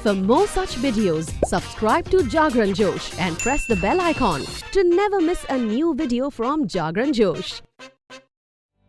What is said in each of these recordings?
For more such videos, subscribe to Jagran Josh and press the bell icon to never miss a new video from Jagran Josh.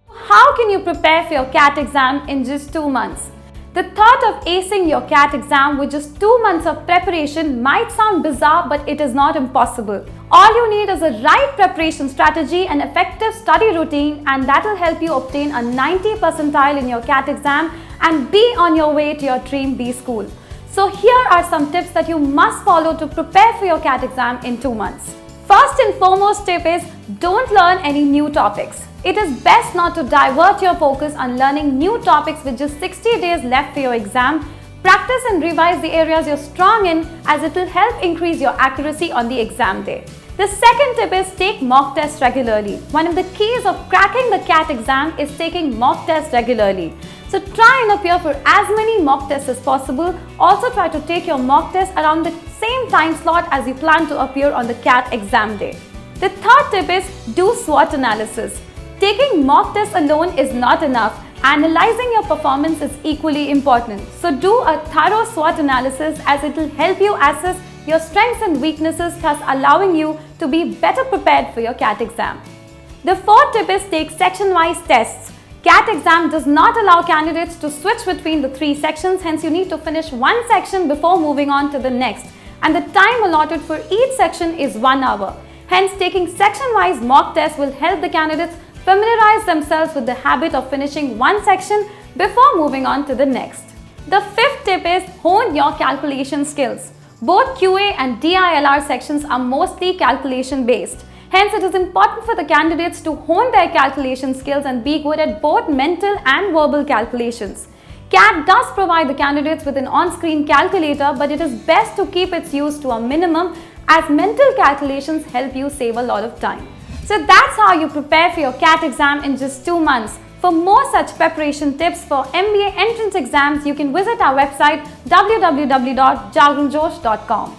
How can you prepare for your CAT exam in just 2 months? The thought of acing your CAT exam with just 2 months of preparation might sound bizarre, but it is not impossible. All you need is a right preparation strategy and effective study routine, and that will help you obtain a 90 percentile in your CAT exam and be on your way to your dream B school. So here are some tips that you must follow to prepare for your CAT exam in 2 months. First and foremost tip is don't learn any new topics. It is best not to divert your focus on learning new topics with just 60 days left for your exam. Practice and revise the areas you're strong in, as it will help increase your accuracy on the exam day. The second tip is take mock tests regularly. One of the keys of cracking the CAT exam is taking mock tests regularly. So try and appear for as many mock tests as possible. Also try to take your mock test around the same time slot as you plan to appear on the CAT exam day. The third tip is do SWOT analysis. Taking mock tests alone is not enough. Analyzing your performance is equally important. So do a thorough SWOT analysis, as it will help you assess your strengths and weaknesses, thus allowing you to be better prepared for your CAT exam. The fourth tip is take section-wise tests. CAT exam does not allow candidates to switch between the 3 sections, hence you need to finish one section before moving on to the next. And the time allotted for each section is 1 hour. Hence, taking section-wise mock tests will help the candidates familiarize themselves with the habit of finishing one section before moving on to the next. The fifth tip is hone your calculation skills. Both QA and DILR sections are mostly calculation based. Hence, it is important for the candidates to hone their calculation skills and be good at both mental and verbal calculations. CAT does provide the candidates with an on-screen calculator, but it is best to keep its use to a minimum, as mental calculations help you save a lot of time. So that's how you prepare for your CAT exam in just 2 months. For more such preparation tips for MBA entrance exams, you can visit our website www.jagranjosh.com.